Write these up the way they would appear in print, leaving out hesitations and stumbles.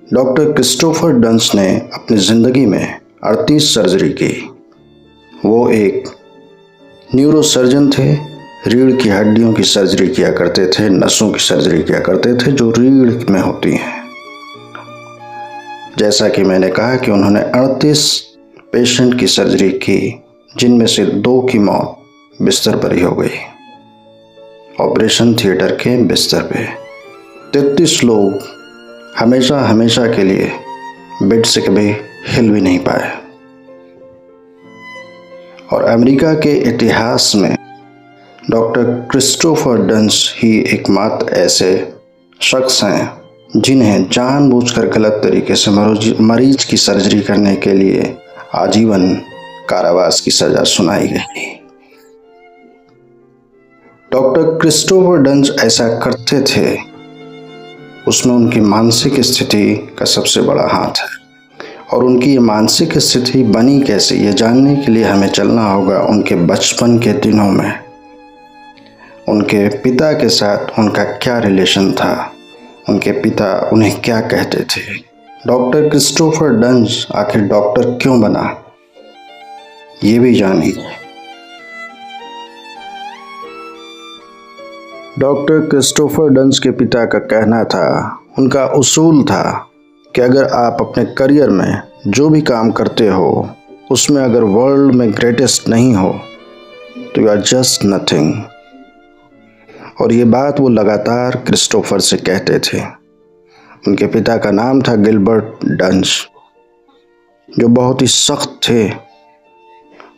Doctor Christopher डंस ने अपनी ज़िंदगी में 38 सर्जरी की। वो एक न्यूरोसर्जन थे। रीढ़ की हड्डियों की सर्जरी किया करते थे, नसों की सर्जरी किया करते थे जो रीढ़ में होती हैं। जैसा कि मैंने कहा कि उन्होंने 38 पेशेंट की सर्जरी की, जिनमें से 2 की मौत बिस्तर पर ही हो गई, ऑपरेशन थिएटर के बिस्तर पे। 33 लोग हमेशा हमेशा के लिए बेड से कभी हिल भी नहीं पाए। और अमेरिका के इतिहास में डॉक्टर क्रिस्टोफर डंस ही एकमात्र ऐसे शख्स हैं जिन्हें जानबूझकर गलत तरीके से मरीज की सर्जरी करने के लिए आजीवन कारावास की सजा सुनाई गई। डॉक्टर क्रिस्टोफर डंस ऐसा करते थे, उसमें उनकी मानसिक स्थिति का सबसे बड़ा हाथ है। और उनकी ये मानसिक स्थिति बनी कैसे, ये जानने के लिए हमें चलना होगा उनके बचपन के दिनों में। उनके पिता के साथ उनका क्या रिलेशन था, उनके पिता उन्हें क्या कहते थे। डॉक्टर क्रिस्टोफर डंस आखिर डॉक्टर क्यों बना, ये भी जानिए। डॉक्टर क्रिस्टोफर डंस के पिता का कहना था, उनका उसूल था कि अगर आप अपने करियर में जो भी काम करते हो उसमें अगर वर्ल्ड में ग्रेटेस्ट नहीं हो तो यू आर जस्ट नथिंग। और ये बात वो लगातार क्रिस्टोफर से कहते थे। उनके पिता का नाम था गिलबर्ट डंस, जो बहुत ही सख्त थे।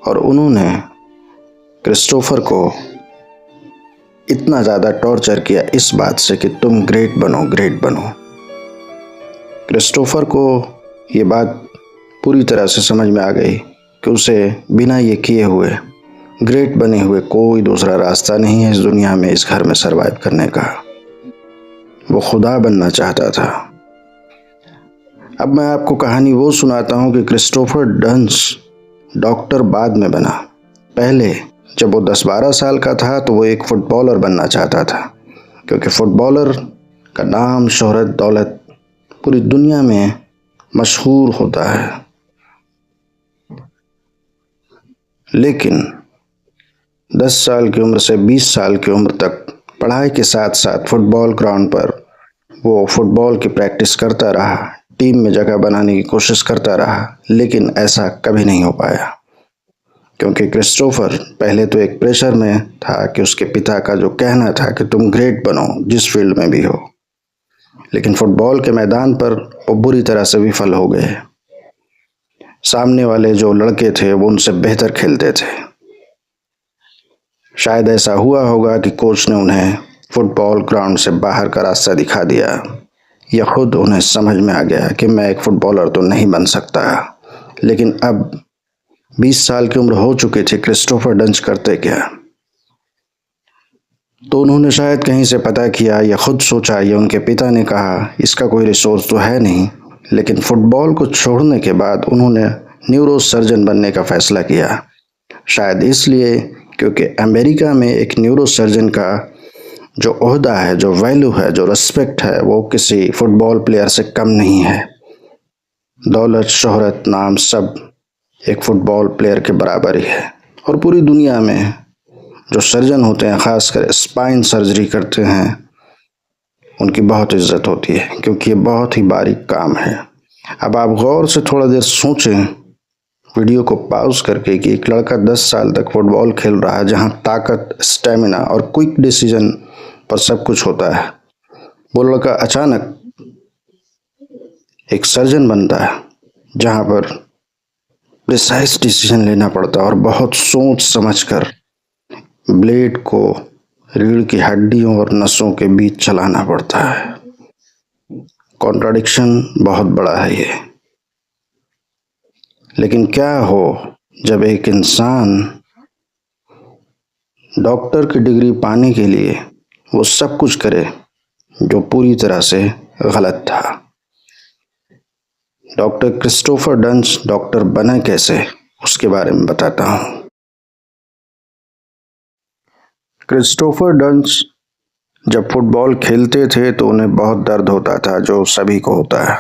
और उन्होंने क्रिस्टोफर को इतना ज़्यादा टॉर्चर किया इस बात से कि तुम ग्रेट बनो, ग्रेट बनो। क्रिस्टोफर को ये बात पूरी तरह से समझ में आ गई कि उसे बिना ये किए हुए, ग्रेट बने हुए कोई दूसरा रास्ता नहीं है इस दुनिया में, इस घर में सरवाइव करने का। वो खुदा बनना चाहता था। अब मैं आपको कहानी वो सुनाता हूँ कि क्रिस्टोफर डंस डॉक्टर बाद में बना। पहले जब वो 10-12 साल का था तो वो एक फुटबॉलर बनना चाहता था, क्योंकि फुटबॉलर का नाम, शोहरत, दौलत पूरी दुनिया में मशहूर होता है। लेकिन 10 साल की उम्र से 20 साल की उम्र तक पढ़ाई के साथ साथ फुटबॉल ग्राउंड पर वो फुटबॉल की प्रैक्टिस करता रहा, टीम में जगह बनाने की कोशिश करता रहा, लेकिन ऐसा कभी नहीं हो पाया। क्योंकि क्रिस्टोफर पहले तो एक प्रेशर में था कि उसके पिता का जो कहना था कि तुम ग्रेट बनो जिस फील्ड में भी हो, लेकिन फुटबॉल के मैदान पर वो बुरी तरह से विफल हो गए। सामने वाले जो लड़के थे वो उनसे बेहतर खेलते थे। शायद ऐसा हुआ होगा कि कोच ने उन्हें फुटबॉल ग्राउंड से बाहर का रास्ता दिखा दिया, या खुद उन्हें समझ में आ गया कि मैं एक फुटबॉलर तो नहीं बन सकता। लेकिन अब 20 साल की उम्र हो चुकी थी, क्रिस्टोफर डंस करते क्या? तो उन्होंने शायद कहीं से पता किया या खुद सोचा या उनके पिता ने कहा, इसका कोई रिसोर्स तो है नहीं। लेकिन फुटबॉल को छोड़ने के बाद उन्होंने न्यूरो सर्जन बनने का फैसला किया। शायद इसलिए क्योंकि अमेरिका में एक न्यूरो सर्जन का जो ओहदा है, जो वैल्यू है, जो रिस्पेक्ट है, वो किसी फुटबॉल प्लेयर से कम नहीं है। दौलत, शोहरत, नाम सब एक फुटबॉल प्लेयर के बराबर ही है। और पूरी दुनिया में जो सर्जन होते हैं, खासकर स्पाइन सर्जरी करते हैं, उनकी बहुत इज्जत होती है, क्योंकि ये बहुत ही बारीक काम है। अब आप गौर से थोड़ा देर सोचें, वीडियो को पॉज करके, कि एक लड़का 10 साल तक फुटबॉल खेल रहा है, जहां ताकत, स्टेमिना और क्विक डिसीजन पर सब कुछ होता है। वो लड़का अचानक एक सर्जन बनता है, जहां पर प्रिसाइज डिसीजन लेना पड़ता है और बहुत सोच समझकर ब्लेड को रीढ़ की हड्डियों और नसों के बीच चलाना पड़ता है। कॉन्ट्राडिक्शन बहुत बड़ा है ये। लेकिन क्या हो जब एक इंसान डॉक्टर की डिग्री पाने के लिए वो सब कुछ करे जो पूरी तरह से गलत था। डॉक्टर क्रिस्टोफर डंस डॉक्टर बना कैसे, उसके बारे में बताता हूँ। क्रिस्टोफर डंस जब फुटबॉल खेलते थे तो उन्हें बहुत दर्द होता था, जो सभी को होता है।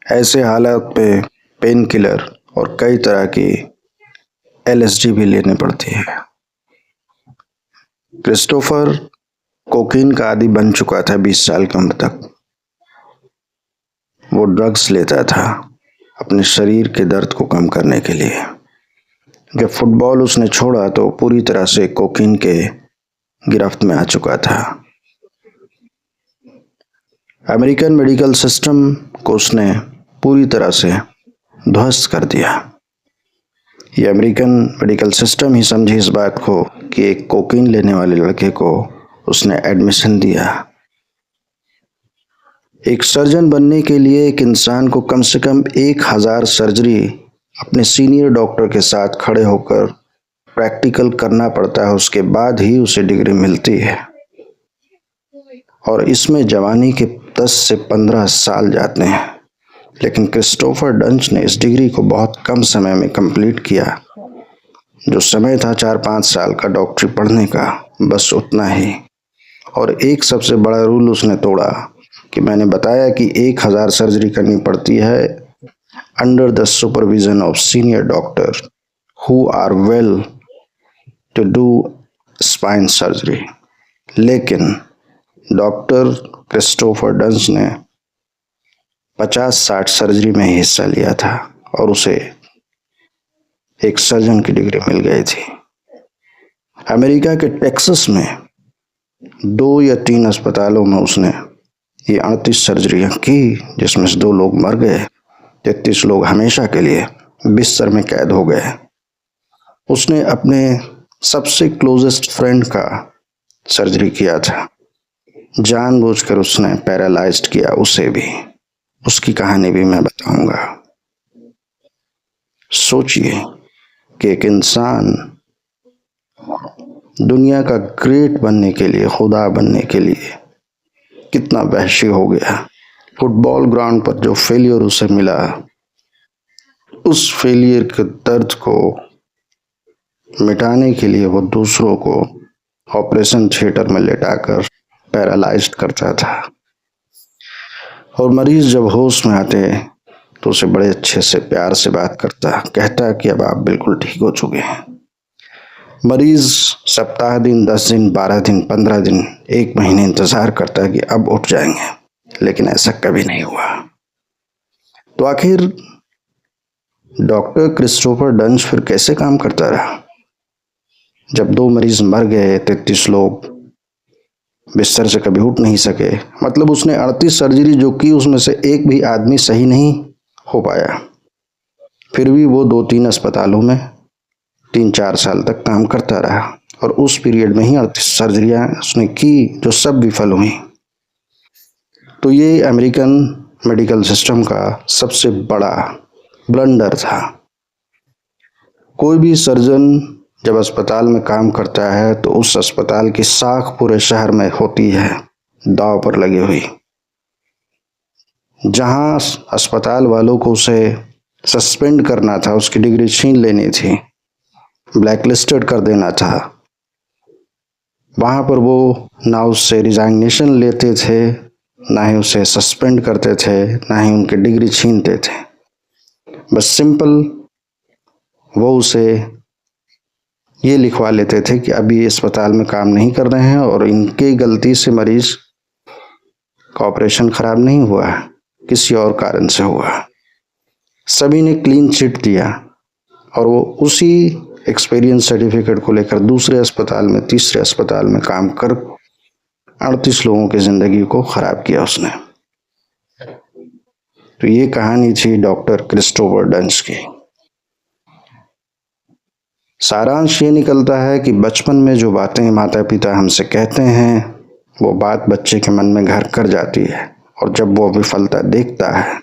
ऐसे हालात पे पेन किलर और कई तरह की एलएसडी भी लेनी पड़ती है। क्रिस्टोफर कोकीन का आदी बन चुका था 20 साल की उम्र तक। वो ड्रग्स लेता था अपने शरीर के दर्द को कम करने के लिए। जब फुटबॉल उसने छोड़ा तो पूरी तरह से कोकीन के गिरफ्त में आ चुका था। अमेरिकन मेडिकल सिस्टम को उसने पूरी तरह से ध्वस्त कर दिया। ये अमेरिकन मेडिकल सिस्टम ही समझी इस बात को कि एक कोकीन लेने वाले लड़के को उसने एडमिशन दिया। एक सर्जन बनने के लिए एक इंसान को कम से कम 1000 सर्जरी अपने सीनियर डॉक्टर के साथ खड़े होकर प्रैक्टिकल करना पड़ता है, उसके बाद ही उसे डिग्री मिलती है। और इसमें जवानी के 10 से 15 साल जाते हैं। लेकिन क्रिस्टोफर डंच ने इस डिग्री को बहुत कम समय में कंप्लीट किया। जो समय था 4-5 साल का डॉक्टरी पढ़ने का, बस उतना ही। और एक सबसे बड़ा रूल उसने तोड़ा कि मैंने बताया कि 1000 सर्जरी करनी पड़ती है under the supervision of senior doctor who are well to do spine surgery. लेकिन डॉक्टर क्रिस्टोफर डंच ने 50-60 सर्जरी में हिस्सा लिया था और उसे एक सर्जन की डिग्री मिल गई थी। अमेरिका के टेक्सास में 2 या 3 अस्पतालों में उसने ये 38 सर्जरियां की, जिसमें से 2 लोग मर गए, 33 लोग हमेशा के लिए बिस्तर में कैद हो गए। उसने अपने सबसे क्लोजेस्ट फ्रेंड का सर्जरी किया था। जानबूझकर उसने पैरालाइज्ड किया उसे भी। उसकी कहानी भी मैं बताऊंगा। सोचिए कि एक इंसान दुनिया का ग्रेट बनने के लिए, खुदा बनने के लिए कितना वहशी हो गया। फुटबॉल ग्राउंड पर जो फेलियर उसे मिला, उस फेलियर के दर्द को मिटाने के लिए वो दूसरों को ऑपरेशन थिएटर में लेटाकर पैरालाइज्ड करता था। और मरीज जब होश में आते तो उसे बड़े अच्छे से प्यार से बात करता, कहता कि अब आप बिल्कुल ठीक हो चुके हैं। मरीज सप्ताह दिन, 10 दिन, 12 दिन, 15 दिन, 1 महीने इंतजार करता कि अब उठ जाएंगे, लेकिन ऐसा कभी नहीं हुआ। तो आखिर डॉक्टर क्रिस्टोफर डंच फिर कैसे काम करता रहा? जब 2 मरीज मर गए, 33 लोग बिस्तर से कभी उठ नहीं सके, मतलब उसने 38 सर्जरी जो की उसमें से एक भी आदमी सही नहीं हो पाया। फिर भी वो 2-3 अस्पतालों में 3-4 साल तक काम करता रहा और उस पीरियड में ही 38 सर्जरियां उसने की जो सब विफल हुई। तो ये अमेरिकन मेडिकल सिस्टम का सबसे बड़ा ब्लंडर था। कोई भी सर्जन जब अस्पताल में काम करता है तो उस अस्पताल की साख पूरे शहर में होती है दांव पर लगी हुई। जहां अस्पताल वालों को उसे सस्पेंड करना था, उसकी डिग्री छीन लेनी थी, ब्लैकलिस्टेड कर देना था, वहां पर वो ना उससे रिजाइग्नेशन लेते थे, ना ही उसे सस्पेंड करते थे, ना ही उनकी डिग्री छीनते थे। बस सिंपल वो उसे ये लिखवा लेते थे कि अभी अस्पताल में काम नहीं कर रहे हैं और इनके गलती से मरीज का ऑपरेशन खराब नहीं हुआ, किसी और कारण से हुआ। सभी ने क्लीन चिट दिया और वो उसी एक्सपीरियंस सर्टिफिकेट को लेकर दूसरे अस्पताल में, तीसरे अस्पताल में काम कर 38 लोगों की जिंदगी को खराब किया उसने। तो ये कहानी थी डॉक्टर क्रिस्टोफर डंच की। सारांश ये निकलता है कि बचपन में जो बातें माता पिता हमसे कहते हैं वो बात बच्चे के मन में घर कर जाती है, और जब वो विफलता देखता है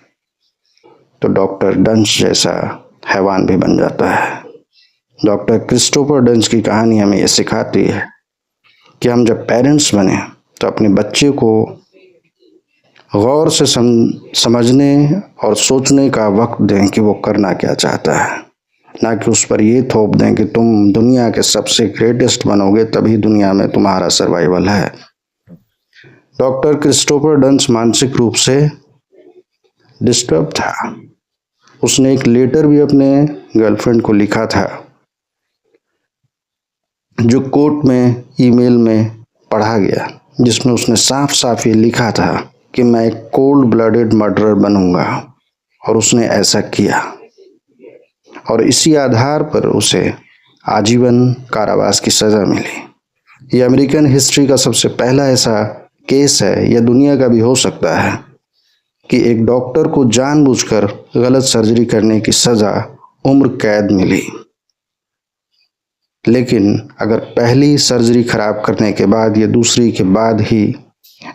तो डॉक्टर डंच जैसा हैवान भी बन जाता है। डॉक्टर क्रिस्टोफर डंच की कहानी हमें ये सिखाती है कि हम जब पेरेंट्स बने तो अपने बच्चे को गौर से समझने और सोचने का वक्त दें कि वो करना क्या चाहता है, ना कि उस पर ये थोप दें कि तुम दुनिया के सबसे ग्रेटेस्ट बनोगे तभी दुनिया में तुम्हारा सर्वाइवल है। डॉक्टर क्रिस्टोफर डंच मानसिक रूप से डिस्टर्ब था। उसने एक लेटर भी अपने गर्लफ्रेंड को लिखा था, जो कोर्ट में ईमेल में पढ़ा गया, जिसमें उसने साफ साफ ये लिखा था कि मैं एक कोल्ड ब्लडेड मर्डरर बनूंगा, और उसने ऐसा किया। और इसी आधार पर उसे आजीवन कारावास की सजा मिली। यह अमेरिकन हिस्ट्री का सबसे पहला ऐसा केस है, यह दुनिया का भी हो सकता है, कि एक डॉक्टर को जानबूझकर गलत सर्जरी करने की सजा उम्र कैद मिली। लेकिन अगर पहली सर्जरी खराब करने के बाद या दूसरी के बाद ही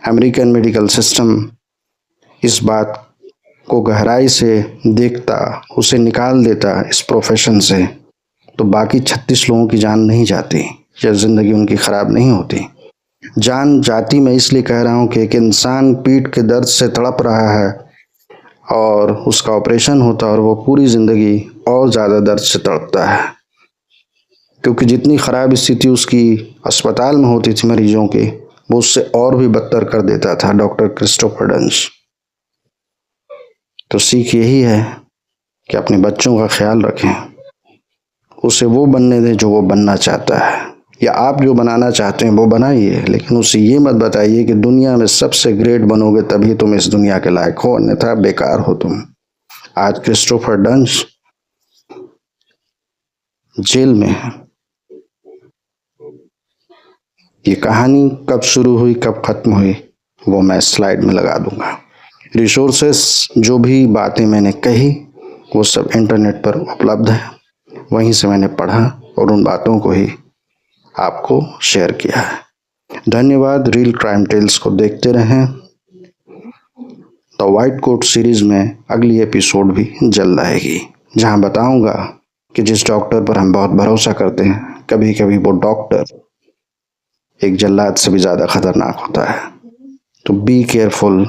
अमेरिकन मेडिकल सिस्टम इस बात को गहराई से देखता, उसे निकाल देता इस प्रोफेशन से, तो बाकी 36 लोगों की जान नहीं जाती या जिंदगी उनकी खराब नहीं होती। जान जाती मैं इसलिए कह रहा हूँ कि एक इंसान पीठ के दर्द से तड़प रहा है और उसका ऑपरेशन होता और वो पूरी जिंदगी और ज़्यादा दर्द से तड़पता है, क्योंकि जितनी ख़राब स्थिति उसकी अस्पताल में होती थी मरीजों की, वो उससे और भी बदतर कर देता था डॉक्टर क्रिस्टोफर डंच। तो सीख यही है कि अपने बच्चों का ख्याल रखें, उसे वो बनने दें जो वो बनना चाहता है, या आप जो बनाना चाहते हैं वो बनाइए, लेकिन उसे ये मत बताइए कि दुनिया में सबसे ग्रेट बनोगे तभी तुम इस दुनिया के लायक हो, अन्यथा बेकार हो तुम। आज क्रिस्टोफर डंच जेल में है। ये कहानी कब शुरू हुई कब खत्म हुई वो मैं स्लाइड में लगा दूंगा। रिसोर्सेस, जो भी बातें मैंने कही वो सब इंटरनेट पर उपलब्ध है, वहीं से मैंने पढ़ा और उन बातों को ही आपको शेयर किया है। धन्यवाद। रियल क्राइम टेल्स को देखते रहें। द व्हाइट कोट सीरीज में अगली एपिसोड भी जल्द आएगी, जहां बताऊंगा कि जिस डॉक्टर पर हम बहुत भरोसा करते हैं, कभी कभी वो डॉक्टर एक जल्लाद से भी ज़्यादा खतरनाक होता है। तो be careful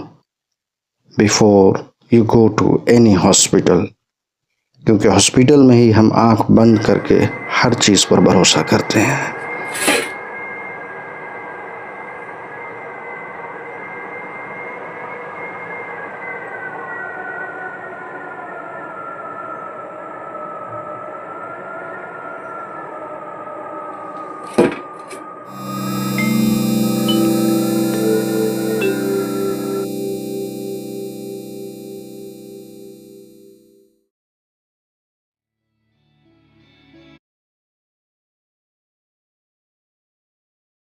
before you go to any hospital, क्योंकि हॉस्पिटल में ही हम आंख बंद करके हर चीज़ पर भरोसा करते हैं।